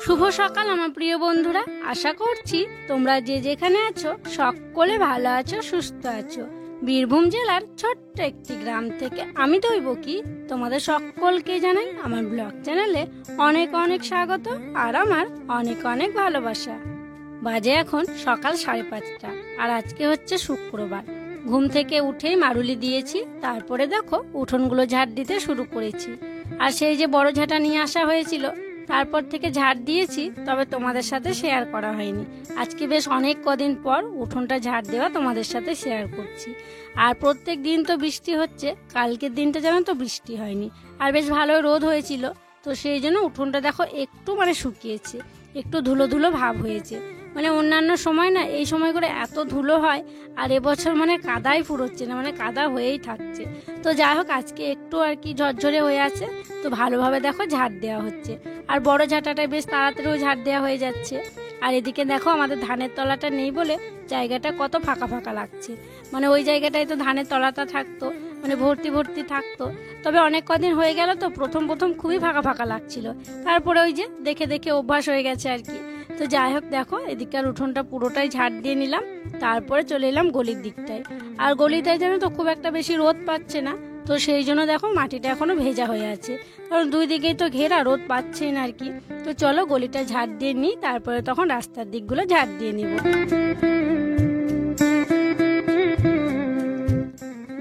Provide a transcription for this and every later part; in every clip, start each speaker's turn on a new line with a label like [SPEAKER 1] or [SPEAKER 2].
[SPEAKER 1] শুভ সকাল আমার প্রিয় বন্ধুরা, আশা করছি তোমরা যে যেখানে আছো সকলে ভালো আছো, সুস্থ আছো। বীরভূম জেলার ছোট্ট একটি গ্রাম থেকে আমি দৈবকী তোমাদের সকলকে জানাই আমার ব্লগ চ্যানেলে অনেক অনেক স্বাগত আর আমার অনেক অনেক ভালোবাসা। বাজে এখন সকাল 5:30 আর আজকে হচ্ছে শুক্রবার। ঘুম থেকে উঠেই মারুলি দিয়েছি, তারপরে দেখো উঠোনগুলো ঝাড় দিতে শুরু করেছি। আর সেই যে বড় ঝাঁটা নিয়ে আসা হয়েছিল তারপর থেকে ঝাড় দিয়েছি, তবে তোমাদের সাথে শেয়ার করা হয়নি। আজকে বেশ অনেক কদিন পর উঠোনটা ঝাড় দেওয়া তোমাদের সাথে শেয়ার করছি। আর প্রত্যেক দিন তো বৃষ্টি হচ্ছে, কালকের দিনটা যেন তো বৃষ্টি হয়নি, আর বেশ ভালো রোদ হয়েছিল, তো সেই জন্য উঠোনটা দেখো একটু শুকিয়েছে, একটু ধুলো ধুলো ভাব হয়েছে। অন্যান্য সময় না এই সময় করে এত ধুলো হয়, আর এবছর কাদাই ফুরোচ্ছে না, কাদা হয়েই থাকছে। তো যাই হোক আজকে একটু আর কি ঝরঝরে হয়ে আছে, তো ভালোভাবে দেখো ঝাড় দেওয়া হচ্ছে। আর বড় ঝাঁটাটায় বেশ তাড়াতাড়িও ঝাড় দেওয়া হয়ে যাচ্ছে। আর এদিকে দেখো আমাদের ধানের তলাটা নেই বলে জায়গাটা কত ফাঁকা ফাঁকা লাগছে। ওই জায়গাটায় তো ধানের তলাটা থাকতো, ভর্তি ভর্তি থাকতো, তবে অনেক কদিন হয়ে গেল তো প্রথম প্রথম খুবই ফাঁকা ফাঁকা লাগছিল, তারপরে ওই যে দেখে দেখে অভ্যাস হয়ে গেছে আর কি। তো যাই হোক দেখো এদিককার উঠোনটা পুরোটাই ঝাড় দিয়ে নিলাম, তারপরে চলে এলাম গলির দিকটায়। আর গলিটায় যেন তো খুব একটা বেশি রোদ পাচ্ছে না, তো সেই জন্য দেখো মাটিটা এখনো ভেজা হয়ে আছে, কারণ দুই দিকেই তো ঘেরা, রোদ পাচ্ছেই না আর কি। তো চলো গলিটা ঝাড় দিয়ে নিই, তারপরে তখন রাস্তার দিকগুলো ঝাড় দিয়ে নিব।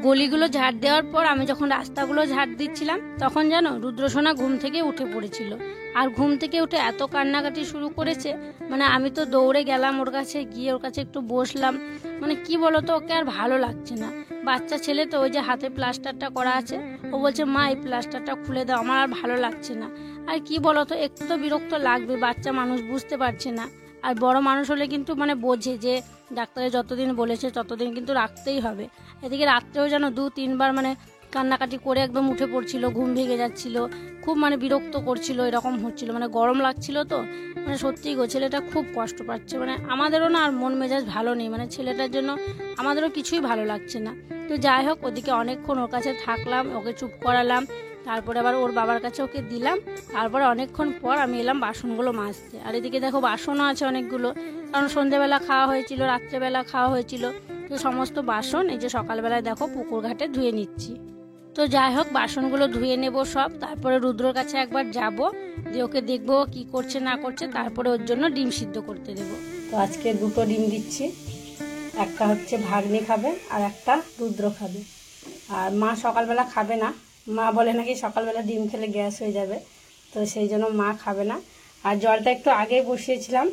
[SPEAKER 1] গলিগুলো ঝাড় দেওয়ার পর আমি যখন রাস্তাগুলো ঝাড় দিচ্ছিলাম তখন জানো রুদ্রসোনা ঘুম থেকে উঠে পড়েছিল। আর ঘুম থেকে উঠে এত কান্নাকাটি শুরু করেছে, আমি তো দৌড়ে গেলাম ওর কাছে, গিয়ে ওর কাছে একটু বসলাম। কি বলতো, ওকে আর ভালো লাগছে না। বাচ্চা ছেলে তো, ওই যে হাতে প্লাস্টারটা করা আছে, ও বলছে মা এই প্লাস্টারটা খুলে দাও, আমার আর ভালো লাগছে না। আর কি বলতো, একটু তো বিরক্ত লাগবে, বাচ্চা মানুষ বুঝতে পারছে না। আর বড় মানুষ হলে কিন্তু বোঝে যে ডাক্তারে যতদিন বলেছে ততদিন কিন্তু রাখতেই হবে। এদিকে রাত্রেও যেন 2-3 বার কান্নাকাটি করে একদম উঠে পড়ছিল, ঘুম ভেঙে যাচ্ছিল, খুব বিরক্ত করছিল, এরকম হচ্ছিল, গরম লাগছিল। তো সত্যিই গো ছেলেটা খুব কষ্ট পাচ্ছে, আমাদেরও না আর মন মেজাজ ভালো নেই, ছেলেটার জন্য আমাদেরও কিছুই ভালো লাগছে না। তো যাই হোক ওদিকে অনেকক্ষণ ওর কাছে থাকলাম, ওকে চুপ করালাম, তারপরে আবার ওর বাবার কাছে ওকে দিলাম। তারপরে অনেকক্ষণ পর আমি এলাম বাসনগুলো মাজতে। আর এদিকে দেখো বাসনও আছে অনেকগুলো, কারণ সন্ধ্যেবেলা খাওয়া হয়েছিল, রাত্রেবেলা খাওয়া হয়েছিল, তো সমস্ত বাসন এই যে সকালবেলায় দেখো পুকুর ঘাটে ধুয়ে নিচ্ছি। তো যাই হোক বাসনগুলো ধুয়ে নেব সব, তারপরে রুদ্রর কাছে একবার যাব, দিয়ে ওকে দেখবো কি করছে না করছে, তারপরে ওর জন্য ডিম সিদ্ধ করতে দেব। তো আজকে 2টো ডিম দিচ্ছি, একটা হচ্ছে ভাগ্নি খাবে আর একটা রুদ্র খাবে। আর মা সকালবেলা খাবে না, মা বলে নাকি সকালবেলা ডিম খেলে গ্যাস হয়ে যাবে, তো সেই জন্য মা খাবে না। আর জলটা একটু আগেই বসিয়েছিলাম,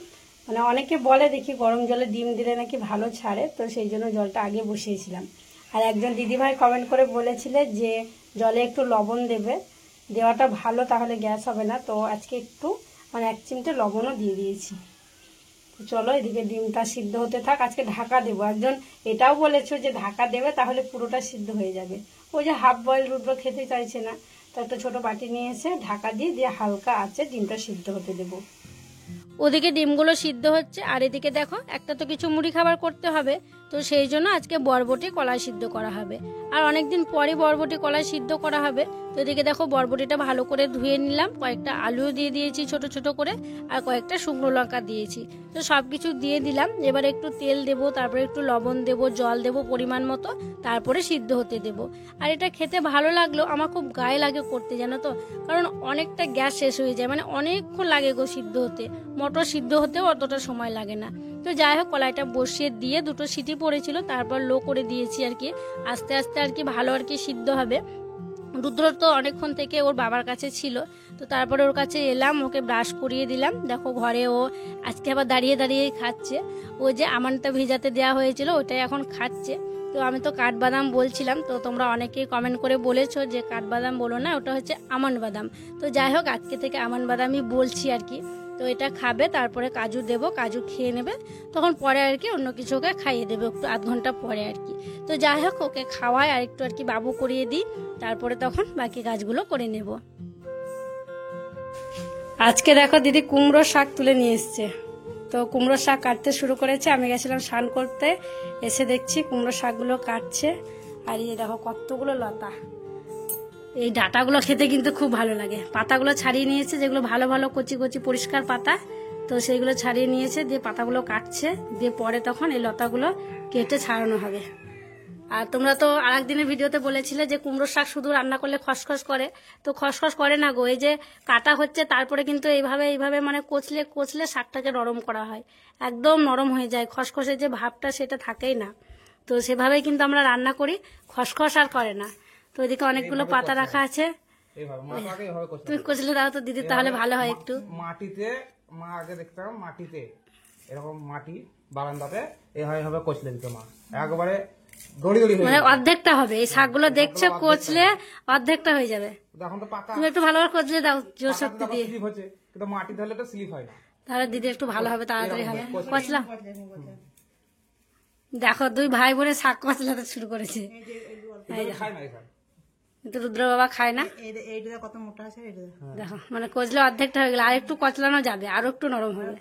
[SPEAKER 1] অনেকে বলে দেখি গরম জলে ডিম দিলে নাকি ভালো ছাড়ে, তো সেই জন্য জলটা আগে বসিয়েছিলাম। আর একজন দিদিভাই কমেন্ট করে বলেছিলে যে জলে একটু লবণ দেবে, দেওয়াটা ভালো, তাহলে গ্যাস হবে না। তো আজকে একটু 1 চিমটে লবণও দিয়ে দিয়েছি। তো চলো এদিকে ডিমটা সিদ্ধ হতে থাক, আজকে ঢাকা দেবো। একজন এটাও বলেছো যে ঢাকা দেবে তাহলে পুরোটা সিদ্ধ হয়ে যাবে। ওই যে হাফ বয়েল রুদ্র খেতে চাইছে না, তো একটা ছোটো বাটি নিয়ে এসে ঢাকা দিয়ে হালকা আছে ডিমটা সিদ্ধ হতে দেবো। ওদিকে ডিমগুলো সিদ্ধ হচ্ছে, আর এদিকে দেখো একটা তো কিছু মুড়ি খাবার করতে হবে, তো সেই জন্য আজকে বরবটি কলাই সিদ্ধ করা হবে। আর অনেকদিন পরে বরবটি কলাই সিদ্ধ করা হবে। তো এদিকে দেখো বরবটিটা ভালো করে ধুয়ে নিলাম, কয়েকটা আলুও দিয়ে দিয়েছি ছোট ছোট করে, আর কয়েকটা শুকনো লঙ্কা দিয়েছি। তো সব কিছু দিয়ে দিলাম, এবার একটু তেল দেবো, তারপরে একটু লবণ দেবো, জল দেবো পরিমাণ মতো, তারপরে সিদ্ধ হতে দেবো। আর এটা খেতে ভালো লাগলো, আমার খুব গায়ে লাগে করতে, জানো তো, কারণ অনেকটা গ্যাস শেষ হয়ে যায়, অনেকক্ষণ লাগে গো সিদ্ধ হতে। মটর সিদ্ধ হতেও অতটা সময় লাগে না। তো যাই হোক কলাইটা বসিয়ে দিয়ে 2টো সিটি পড়েছিল, তারপর লো করে দিয়েছি আর কি, আস্তে আস্তে আর কি ভালো আর কি সিদ্ধ হবে। রুদ্র তো অনেকক্ষণ থেকে ওর বাবার কাছে ছিল, তো তারপরে ওর কাছে এলাম, ওকে ব্রাশ করিয়ে দিলাম। দেখো ঘরে ও আজকে আবার দাঁড়িয়ে দাঁড়িয়ে খাচ্ছে, ও যে আমনটা ভিজাতে দেওয়া হয়েছিল ওটাই এখন খাচ্ছে। তো আমি তো কাঠবাদাম বলছিলাম, তো তোমরা অনেকেই কমেন্ট করে বলেছো যে কাঠবাদাম বলো না, ওটা হচ্ছে আমন্ড বাদাম। তো যাই হোক আজকে থেকে আমন্ড বাদামই বলছি আর কি। তো এটা খাবে, তারপরে কাজু দেবো, কাজু খেয়ে নেবে, তখন পরে আর কি অন্য কিছু ওকে খাইয়ে দেবে একটু আধ ঘন্টা পরে আর কি। তো যাই হোক ওকে খাওয়াই আর একটু আর কি বাবু করিয়ে দিই, তারপরে তখন বাকি কাজগুলো করে নেব। আজকে দেখো দিদি কুমড়োর শাক তুলে নিয়ে এসছে, তো কুমড়োর শাক কাটতে শুরু করেছে। আমি গেছিলাম স্নান করতে, এসে দেখছি কুমড়োর শাকগুলো কাটছে। আর এই দেখো কতগুলো লতা, এই ডাঁটাগুলো খেতে কিন্তু খুব ভালো লাগে। পাতাগুলো ছাড়িয়ে নিয়েছে, যেগুলো ভালো ভালো কচি কচি পরিষ্কার পাতা, তো সেইগুলো ছাড়িয়ে নিয়েছে, দিয়ে পাতাগুলো কাটছে, দিয়ে পরে তখন এই লতাগুলো কেটে ছাড়ানো হবে। আর তোমরা তো আর একদিনের ভিডিওতে বলেছিলে যে কুমড়োর শাক শুধু রান্না করলে খসখস করে, তো খসখস করে না গো, এই যে কাটা হচ্ছে তারপরে কিন্তু এইভাবে মানে কচলে কচলে শাকটাকে নরম করা হয়, একদম নরম হয়ে যায়, খসখসে যে ভাবটা সেটা থাকেই না। তো সেভাবেই কিন্তু আমরা রান্না করি, খসখস আর করে না। তো এদিকে অনেকগুলো পাতা রাখা আছে, তুমি কচলে দাও তো দিদি, তাহলে ভালো হয় একটু।
[SPEAKER 2] মাটিতে মা আগে দেখতাম মাটিতে এরকম মাটি বারান্দাতে এইভাবে কচলে দিত মা, একবারে দড়ি দড়ি
[SPEAKER 1] মানে অর্ধেকটা হবে, এই শাকগুলো দেখছো কচলে অর্ধেকটা হয়ে যাবে।
[SPEAKER 2] এখন তো পাকা,
[SPEAKER 1] তুমি একটু ভালোভাবে কচলে দাও জোর শক্তি দিয়ে,
[SPEAKER 2] কিন্তু মাটি ধরলে তো স্লিপ হয় না,
[SPEAKER 1] তাহলে দিদি একটু ভালো হবে, তাড়াতাড়ি হবে। কচলাম, দেখো দুই ভাই বোনে শাক কচলাতে শুরু করেছে। কিন্তু রুদ্র বাবা খায় না,
[SPEAKER 3] কত মোটা আছে
[SPEAKER 1] দেখো মানে কচলে অর্ধেকটা হয়ে গেলে, আর একটু কচলানো যাবে, আরো একটু নরম হবে।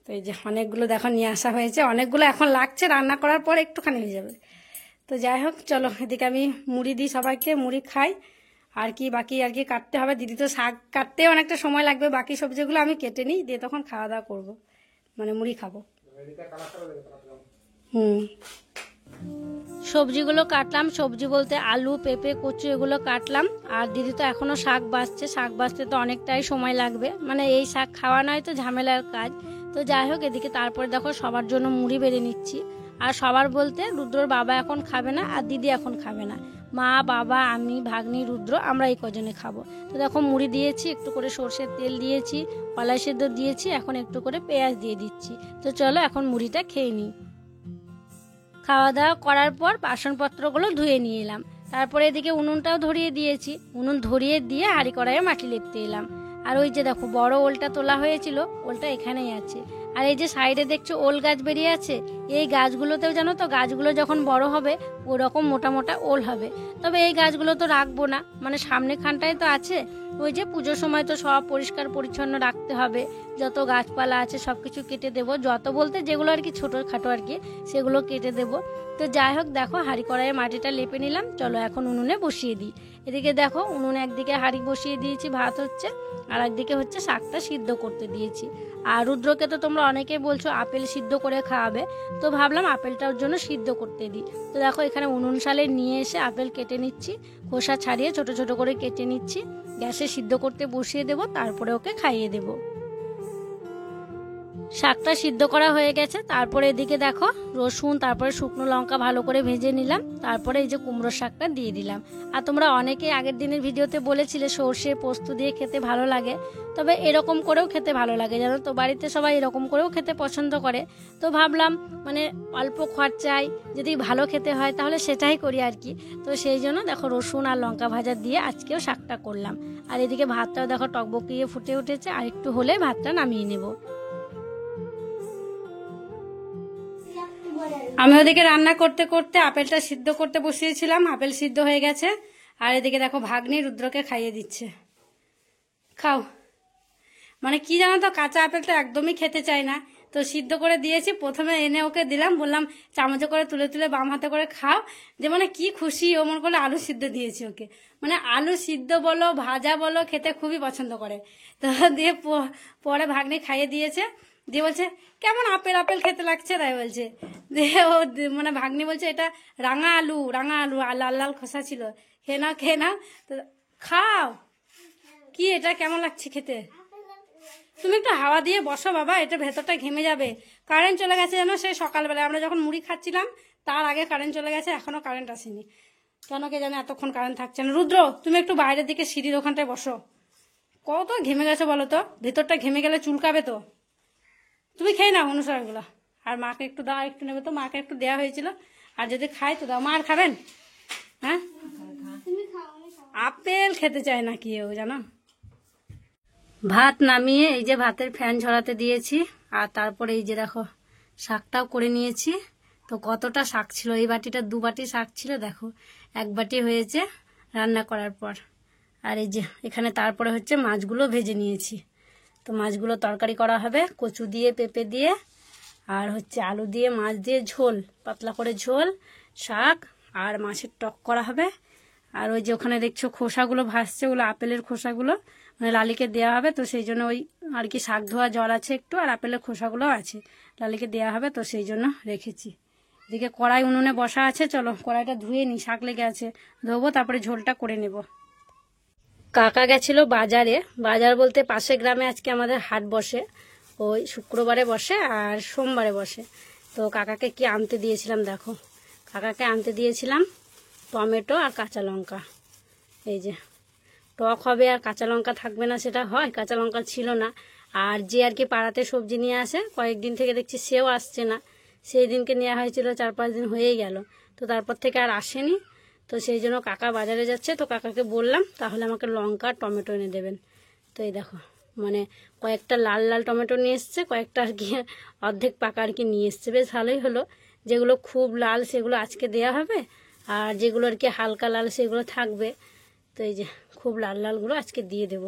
[SPEAKER 1] তো এই যে অনেকগুলো দেখো নিয়ে আসা হয়েছে, অনেকগুলো এখন লাগছে, রান্না করার পর একটুখানি হয়ে যাবে। তো যাই হোক চলো, এদিকে আমি মুড়ি দিই সবাইকে, মুড়ি খাই। আর কি বাকি আর কি কাটতে হবে, দিদি তো শাক কাটতে অনেকটা সময় লাগবে, বাকি সবজিগুলো আমি কেটে নিই, দিয়ে তখন খাওয়া দাওয়া করবো, মানে মুড়ি খাবো। সবজিগুলো কাটলাম, সবজি বলতে আলু, পেঁপে, কচু এগুলো কাটলাম। আর দিদি তো এখনো শাক বাছছে, শাক বাছতে তো অনেকটাই সময় লাগবে, মানে এই শাক খাওয়া নয় তো ঝামেলার কাজ। তো যাই হোক, এদিকে তারপরে দেখো সবার জন্য মুড়ি বেড়ে নিচ্ছি। আর সবার বলতে রুদ্রর বাবা এখন খাবে না, আর দিদি এখন খাবে না, মা, বাবা, আমি, ভাগ্নি, রুদ্র, আমরা এই কজনে খাবো। তো দেখো মুড়ি দিয়েছি, একটু করে সর্ষের তেল দিয়েছি, কলাই সেদ্ধ দিয়েছি, এখন একটু করে পেঁয়াজ দিয়ে দিচ্ছি। তো চলো এখন মুড়িটা খেয়ে নিই। খাওয়া দাওয়া করার পর বাসনপত্রগুলো ধুয়ে নিয়ে এলাম, তারপরে এদিকে উনুনটাও ধরিয়ে দিয়েছি, উনুন ধরিয়ে দিয়ে হাঁড়ি কড়াইয়ে মাটি লেপতে এলাম। আর ওই যে দেখো বড় ওলটা তোলা হয়েছিল, ওলটা এখানেই আছে। আর এই যে সাইডে দেখছো ওল গাছ বেরিয়ে আছে, এই গাছগুলোতেও জানো তো গাছগুলো যখন বড় হবে ওরকম মোটা মোটা ওল হবে। তবে এই গাছগুলো তো রাখবো না, মানে সামনে খানটায় তো আছে, ওই যে পুজোর সময় তো সব পরিষ্কার পরিচ্ছন্ন রাখতে হবে, যত গাছপালা আছে সব কিছু কেটে দেবো, যত বলতে যেগুলো আর কি ছোটোখাটো আর কি সেগুলো কেটে দেবো। তো যাই হোক দেখো হাঁড়ি কড়াইয়ে মাটিটা লেপে নিলাম, চলো এখন উনুনে বসিয়ে দিই। এদিকে দেখো উনুনে একদিকে হাঁড়ি বসিয়ে দিয়েছি, ভাত হচ্ছে, আর একদিকে হচ্ছে শাকটা সিদ্ধ করতে দিয়েছি। আর রুদ্রকে তো তোমরা অনেকেই বলছো আপেল সিদ্ধ করে খাওয়াবে, তো ভাবলাম আপেলটার জন্য সিদ্ধ করতে দিই। তো দেখো এখানে উনুন শালে নিয়ে এসে আপেল কেটে নিচ্ছি, খোসা ছাড়িয়ে ছোট ছোট করে কেটে নিচ্ছি, গ্যাসে সিদ্ধ করতে বসিয়ে দেবো, তারপরে ওকে খাইয়ে দেবো। শাকটা সিদ্ধ করা হয়ে গেছে, তারপরে এদিকে দেখো রসুন, তারপরে শুকনো লঙ্কা ভালো করে ভেজে নিলাম, তারপরে এই যে কুমড়োর শাকটা দিয়ে দিলাম। আর তোমরা অনেকে আগের দিনের ভিডিওতে বলেছিলে সর্ষে পোস্ত দিয়ে খেতে ভালো লাগে, তবে এরকম করেও খেতে ভালো লাগে, জানো তো বাড়িতে সবাই এরকম করেও খেতে পছন্দ করে। তো ভাবলাম মানে অল্প খরচায় যদি ভালো খেতে হয় তাহলে সেটাই করি আর কি। তো সেই জন্য দেখো রসুন আর লঙ্কা ভাজা দিয়ে আজকেও শাকটা করলাম। আর এদিকে ভাতটাও দেখো টকবকিয়ে ফুটে উঠেছে, আর একটু হলে ভাতটা নামিয়ে নেব। আমি ওদিকে রান্না করতে করতে আপেলটা সিদ্ধ করতে বসিয়েছিলাম, আপেল সিদ্ধ হয়ে গেছে। আর এদিকে দেখো ভাগ্নি রুদ্রকে খাইয়ে দিচ্ছে, খাও। মানে কি জানো তো কাঁচা আপেলটা একদমই খেতে চায় না, তো সিদ্ধ করে দিয়েছি, প্রথমে এনে ওকে দিলাম, বললাম চামচে করে তুলে তুলে বাম হাতে করে খাও, যে মানে কি খুশি ও, মনে করলে আলু সিদ্ধ দিয়েছি ওকে, মানে আলু সিদ্ধ বলো ভাজা বলো খেতে খুবই পছন্দ করে। তো দিয়ে পরে ভাগ্নি খাইয়ে দিয়েছে, দিয়ে বলছে কেমন আপেল আপেল খেতে লাগছে, তাই বলছে। দিয়ে ও মানে ভাগ্নি বলছে এটা রাঙা আলু আর লাল লাল খোসা ছিল, খেয়ে নাও। তো খাও, কি এটা কেমন লাগছে খেতে? তুমি একটু হাওয়া দিয়ে বসো বাবা, এটা ভেতরটা ঘেমে যাবে। কারেন্ট চলে গেছে জানো, সেই সকালবেলা আমরা যখন মুড়ি খাচ্ছিলাম তার আগে কারেন্ট চলে গেছে, এখনো কারেন্ট আসেনি, কেন কে জানে এতক্ষণ কারেন্ট থাকছে না। রুদ্র তুমি একটু বাইরের দিকে সিঁড়ির ওখানটায় বসো, কত ঘেমে গেছে বলো তো, ভেতরটা ঘেমে গেলে চুলকাবে তো। তুমি খেয়ে নাও অনুসারগুলো, আর মাকে একটু দাও, একটু নেবে তো, মাকে একটু দেওয়া হয়েছিল, আর যদি খাই তো দাও। মা আর খাবেন? হ্যাঁ আপেল খেতে চায় না কেউ জানো। ভাত নামিয়ে এই যে ভাতের ফ্যান ঝরাতে দিয়েছি, আর তারপরে এই যে দেখো শাকটাও করে নিয়েছি। তো কতটা শাক ছিল, এই বাটিটা 2 বাটি শাক ছিল, দেখো 1 বাটি হয়েছে রান্না করার পর। আর এই যে এখানে তারপরে হচ্ছে মাছগুলো ভেজে নিয়েছি, তো মাছগুলো তরকারি করা হবে কচু দিয়ে, পেঁপে দিয়ে, আর হচ্ছে আলু দিয়ে, মাছ দিয়ে ঝোল, পাতলা করে ঝোল, শাক আর মাছের টক করা হবে। আর ওই যে ওখানে দেখছো খোসাগুলো ভাসছে, ওগুলো আপেলের খোসাগুলো, মানে লালিকে দেওয়া হবে। তো সেই জন্য ওই আর কি শাক ধোয়া জল আছে একটু, আর আপেলের খোসাগুলো আছে, লালিকে দেওয়া হবে, তো সেই জন্য রেখেছি। এদিকে কড়াই উনুনে বসা আছে, চলো কড়াইটা ধুয়ে নিই, শাক লেগে আছে, ধোবো তারপরে ঝোলটা করে নেব। কাকা গেছিল বাজারে, বাজার বলতে পাশের গ্রামে আজকে আমাদের হাট বসে, ওই শুক্রবারে বসে আর সোমবারে বসে। তো কাকাকে কি আনতে দিয়েছিলাম দেখো, কাকাকে আনতে দিয়েছিলাম টমেটো আর কাঁচা লঙ্কা। এই যে টক হবে আর কাঁচা লঙ্কা থাকবে না সেটা হয়, কাঁচা লঙ্কা ছিল না। আর যে আর কি পাড়াতে সবজি নিয়ে আসে, কয়েকদিন থেকে দেখছি সেও আসছে না, সেই দিনকে নেওয়া হয়েছিল 4-5 দিন হয়েই গেল, তো তারপর থেকে আর আসেনি। তো সেই জন্য কাকা বাজারে যাচ্ছে, তো কাকাকে বললাম তাহলে আমাকে লঙ্কা আর টমেটো এনে দেবেন। তো এই দেখো মানে কয়েকটা লাল লাল টমেটো নিয়ে এসছে, কয়েকটা আর কি অর্ধেক পাকা আর কি নিয়ে এসছে, বেশ ভালোই হলো। যেগুলো খুব লাল সেগুলো আজকে দেয়া হবে, আর যেগুলো আর কি হালকা লাল সেগুলো থাকবে। তো এই যে খুব লাল লালগুলো আজকে দিয়ে দেব।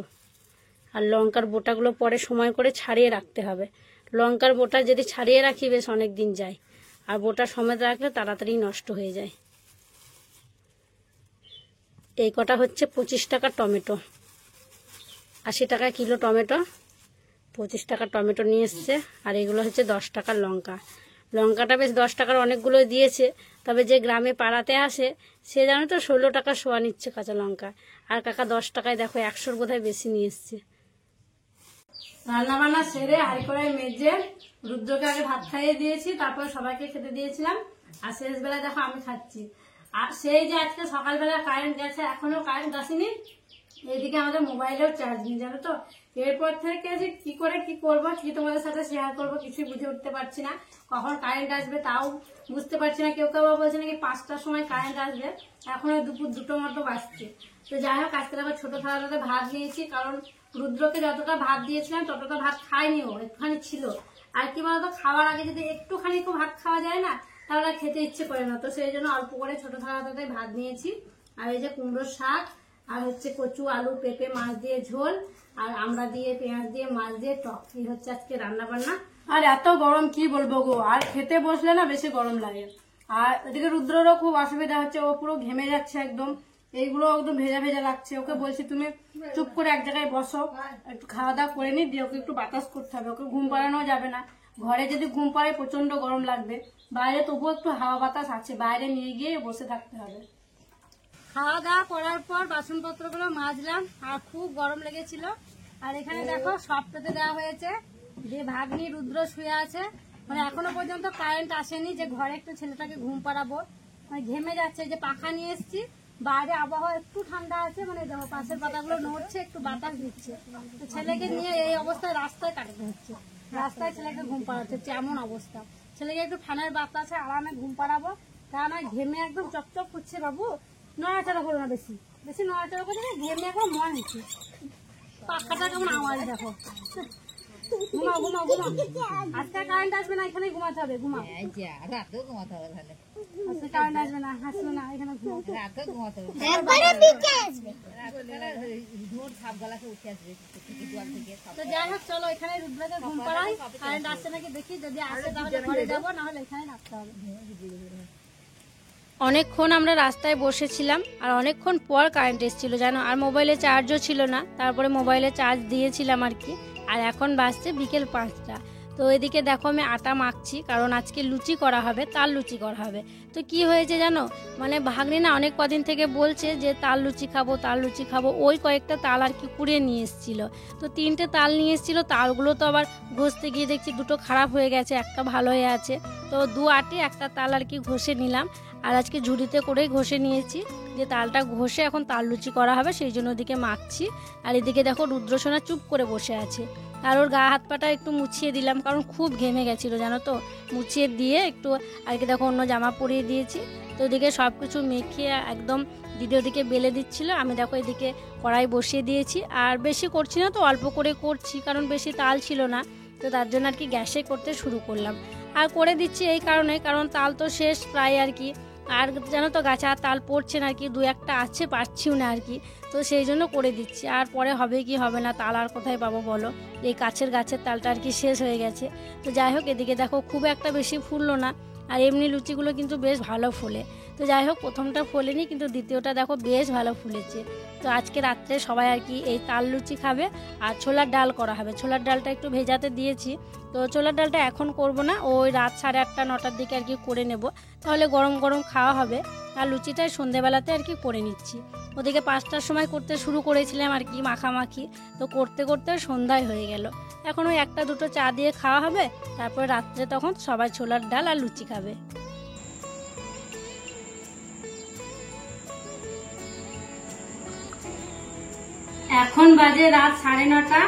[SPEAKER 1] আর লঙ্কার বোটাগুলো পরে সময় করে ছাড়িয়ে রাখতে হবে, লঙ্কার বোটা যদি ছাড়িয়ে রাখি বেশ অনেক দিন যায়, আর বোটা সমেত রাখলে তাড়াতাড়ি নষ্ট হয়ে যায়। এই কটা হচ্ছে 25 টাকা টমেটো, 80 টাকা কিলো টমেটো, 25 টাকা টমেটো নিয়ে এসছে। আর এগুলো হচ্ছে 10 টাকার লঙ্কা, লঙ্কাটা বেশ 10 টাকার অনেকগুলো দিয়েছে। তবে যে গ্রামে পাড়াতে আসে সে জানো তো 16 টাকা শোয়া নিচ্ছে কাঁচা লঙ্কা, আর কাকা 10 টাকায় দেখো 100-র বোধহয় বেশি নিয়ে এসছে। রান্না বান্না সেরে হাঁড়ি কড়াই মেজে রুদ্রকে আগে ভাত খাইয়ে দিয়েছি, তারপর সবাইকে খেতে দিয়েছিলাম, আর শেষ বেলায় দেখো আমি খাচ্ছি। আর সেই যে আজকে সকালবেলা কারেন্ট গেছে, এখনো কারেন্ট আসেনি, এদিকে আমাদের মোবাইলেও চার্জ নেই জানো তো। এরপর থেকে যে কি করে কি করবো, কি তোমাদের সাথে শেয়ার করবো কিছুই বুঝে উঠতে পারছি না, কখন কারেন্ট আসবে তাও বুঝতে পারছি না। কেউ কেউ বলছে নাকি 5টার সময় কারেন্ট আসবে, এখন ওই দুপুর 2টো মতো বাজছে। তো যাই হোক আজকে আবার ছোট থালাতে ভাত নিয়েছি, কারণ রুদ্রকে যতটা ভাত দিয়েছিলাম ততটা ভাত খায়নি, ও একটুখানি ছিল। আর কি বলতো, খাওয়ার আগে যদি একটুখানি ভাত খাওয়া যায় না তাহলে খেতে ইচ্ছে করে না, তো সেই জন্য অল্প করে ছোট থালাতে ভাত নিয়েছি। আর এই যে কুমড়োর শাক, আর হচ্ছে কচু আলু পেঁপে মাছ দিয়ে ঝোল, আর আমড়া দিয়ে পেঁয়াজ দিয়ে মাছ দিয়ে টক, এই হচ্ছে আজকে রান্না বান্না। আর এত গরম কি বলবো গো, আর খেতে বসলে না বেশি গরম লাগে। আর এদিকে রুদ্ররও খুব অসুবিধা হচ্ছে, ও পুরো ঘেমে যাচ্ছে একদম, এইগুলো একদম ভেজা ভেজা লাগছে। ওকে বলছি তুমি চুপ করে এক জায়গায় বসো, একটু খাওয়া দাওয়া করে নি, দিয়ে ওকে একটু বাতাস করতে হবে, ওকে ঘুম পাড়ানো যাবে না। ঘরে যদি ঘুম পাড়ায় প্রচন্ড গরম লাগবে, বাইরে তবুও একটু হাওয়া বাতাস আছে, বাইরে নিয়ে গিয়ে বসে থাকতে হবে। খাওয়া দাওয়া করার পর বাসনপত্রগুলো মাজলাম, আর খুব গরম লেগেছিল। আর এখানে দেখো সব পেতে দেওয়া হয়েছে, যে ভাগ্নি রুদ্র শুয়ে আছে, মানে এখনো পর্যন্ত কারেন্ট আসেনি, যে ঘরে একটু ছেলেটাকে ঘুম পাড়াবো, মানে ঘেমে যাচ্ছে। যে পাখা নিয়ে এসছি, বাইরে আবহাওয়া একটু ঠান্ডা আছে, মানে দেখো পাশের পাতাগুলো নড়ছে, একটু বাতাস দিচ্ছে। তো ছেলেকে নিয়ে এই অবস্থায় রাস্তায় কাটাতে হচ্ছে, রাস্তায় ছেলেকে ঘুম পাড়াতে হচ্ছে, এমন অবস্থা। ছেলেকে একটু ফ্যানের বাতাসে আরামে ঘুম পাড়াবো, তা না ঘেমে একদম চকচক করছে। বাবু নড়াচড়া করো না, বেশি বেশি নড়াচড়া করছে না, ঘেমে এখন মন হচ্ছে। পাখাটা কেমন আওয়াজ দেখো। ঘুমাও ঘুমাও ঘুমাও, আজকে কারেন্ট আসবে না, এখানে ঘুমাতে হবে। ঘুমাও,
[SPEAKER 3] রাতেও ঘুমাতে হবে, তাহলে
[SPEAKER 1] আজকে কারেন্ট আসবে না, হাসলো না, এখানে ঘুমাও।
[SPEAKER 3] রাতেও ঘুমাতে হবে, ভোর সাপ গলাকে উঠে আসবে জল থেকে।
[SPEAKER 1] তো যাই হোক চলো এখানে রুদ্রকে ঘুম পাড়াই, কারেন্ট আসছে নাকি দেখি, যদি আসে তাহলে ঘরে যাবো, নাহলে এখানে রাখতে হবে। অনেকক্ষণ আমরা রাস্তায় বসেছিলাম, আর অনেকক্ষণ পর কারেন্ট এসেছিল জানো, আর মোবাইলে চার্জও ছিল না, তারপরে মোবাইলে চার্জ দিয়েছিলাম আর কি। আর এখন বাজছে বিকেল 5টা। তো এদিকে দেখো আমি আটা মাখছি, কারণ আজকে লুচি করা হবে, তাল লুচি করা হবে। তো কি হয়েছে জানো, মানে ভাগ্নি না অনেক কদিন থেকে বলছে যে তাল লুচি খাবো তাল লুচি খাবো, ওই কয়েকটা তাল আর কি কুড়িয়ে নিয়ে এসেছিল। তো 3টে তাল নিয়ে এসেছিল, তালগুলো তো আবার ঘষতে গিয়ে দেখছি 2টো খারাপ হয়ে গেছে, একটা ভালো হয়ে আছে। তো 2 আটে একটা তাল আর কি ঘষে নিলাম, আর আজকে ঝুড়িতে করেই ঘষে নিয়েছি, যে তালটা ঘষে এখন তাল লুচি করা হবে, সেই জন্য ওদিকে মাখছি। আর এদিকে দেখো রুদ্রসোনা চুপ করে বসে আছে, আর ওর গা হাত পাটা একটু মুছিয়ে দিলাম, কারণ খুব ঘেমে গেছিলো জানো তো, মুছিয়ে দিয়ে একটু আর কি দেখো অন্য জামা পরিয়ে দিয়েছি। তো ওদিকে সব কিছু মেখে একদম দিদি ওদিকে বেলে দিচ্ছিল, আমি দেখো এদিকে কড়াই বসিয়ে দিয়েছি। আর বেশি করছি না তো, অল্প করে করছি, কারণ বেশি তাল ছিল না, তো তার জন্য আর কি গ্যাসে করতে শুরু করলাম। আর করে দিচ্ছি এই কারণে, কারণ তাল তো শেষ প্রায় আর কি, আর জানো তো গাছে আর তাল পড়ছে না আর কি, 2-1টা আছে, পাচ্ছিও না আর কি, তো সেই জন্য করে দিচ্ছি। আর পরে হবে কি হবে না, তাল আর কোথায় পাবো বলো, এই গাছের তালটা আর কি শেষ হয়ে গেছে। তো যাই হোক এদিকে দেখো খুব একটা বেশি ফুললো না, আর এমনি লুচিগুলো কিন্তু বেশ ভালো ফোলে। তো যাই হোক, প্রথমটা ফোলেনি, কিন্তু দ্বিতীয়টা দেখো বেশ ভালো ফুলেছে। তো আজকে রাত্রে সবাই আর কি এই তাল লুচি খাবে আর ছোলার ডাল করা হবে। ছোলার ডালটা একটু ভেজাতে দিয়েছি, তো ছোলার ডালটা এখন করব না, ওই রাত 8:30 9টার দিকে আর কি করে নেব, তাহলে গরম গরম খাওয়া হবে। আর লুচিটাই সন্ধেবেলাতে আর কি করে নিচ্ছি। ওদিকে 5টার সময় করতে শুরু করেছিলাম আর কি মাখামাখি, তো করতে করতে সন্ধ্যায় হয়ে গেল। এখন ওই 1টা 2টো চা দিয়ে খাওয়া হবে, তারপরে রাত্রে তখন সবাই ছোলার ডাল আর লুচি খাবে। এখন বাজে রাত 9:30,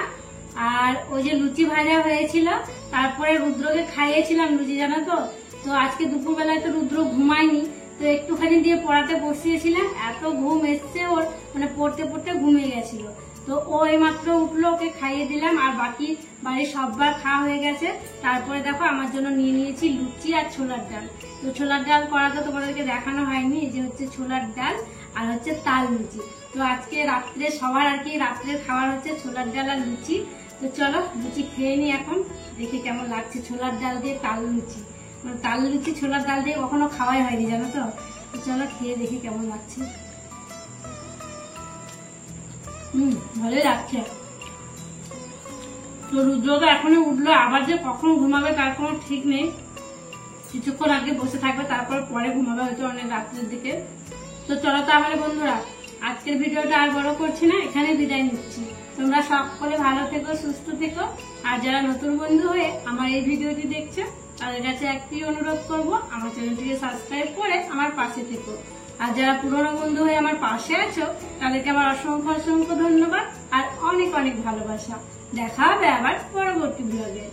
[SPEAKER 1] আর ওই যে লুচি ভাজা হয়েছিল, তারপরে রুদ্রকে খাইয়েছিলাম লুচি, জানো তো। তো আজকে দুপুরবেলায় তো রুদ্র ঘুমায়নি, তো একটুখানি দিয়ে পড়াতে বসিয়েছিলাম, এত ঘুম এসছে ওর, মানে পড়তে পড়তে ঘুমিয়ে গেছিল। তো ও এইমাত্র উঠলো, ওকে খাইয়ে দিলাম, আর বাকি বাড়ির সববার খাওয়া হয়ে গেছে। তারপরে দেখো আমার জন্য নিয়ে নিয়েছি লুচি আর ছোলার ডাল। তো ছোলার ডাল করা তো তোমাদেরকে দেখানো হয়নি, এই যে হচ্ছে ছোলার ডাল আর হচ্ছে তাল লুচি। তো আজকে রাত্রে সবার আর কি রাত্রের খাবার হচ্ছে ছোলার ডাল আর লুচি। তো চলো লুচি খেয়ে নি এখন, দেখি কেমন লাগছে ছোলার ডাল দিয়ে তাল লুচি। মানে তাল লুচি ছোলার ডাল দিয়ে কখনো খাওয়াই হয়নি, জানো তো। তো চলো খেয়ে দেখি কেমন লাগছে। ভালোই লাগছে। তো রুদ্র তো এখনই উঠলো, আবার যে কখন ঘুমাবে তার কোনো ঠিক নেই। কিছুক্ষণ আগে বসে থাকবে, তারপর পরে ঘুমাবে হয়তো অনেক রাত্রের দিকে। তো চলো তাহলে বন্ধুরা, আজকের ভিডিওটা আর বড় করছি না, এখানে বিদায় নিচ্ছি। তোমরা সকলে ভালো থেকো, সুস্থ থেকো। আর যারা নতুন বন্ধু হয়ে আমার এই ভিডিওটি দেখছো, তাদের কাছে একটি অনুরোধ করব, আমার চ্যানেলটিকে সাবস্ক্রাইব করে আমার পাশে থেকো। আর যারা পুরনো বন্ধু হয়ে আমার পাশে আছো, তাদেরকে আমার অসংখ্য অসংখ্য ধন্যবাদ আর অনেক অনেক ভালোবাসা। দেখা হবে আবার পরবর্তী ব্লগে।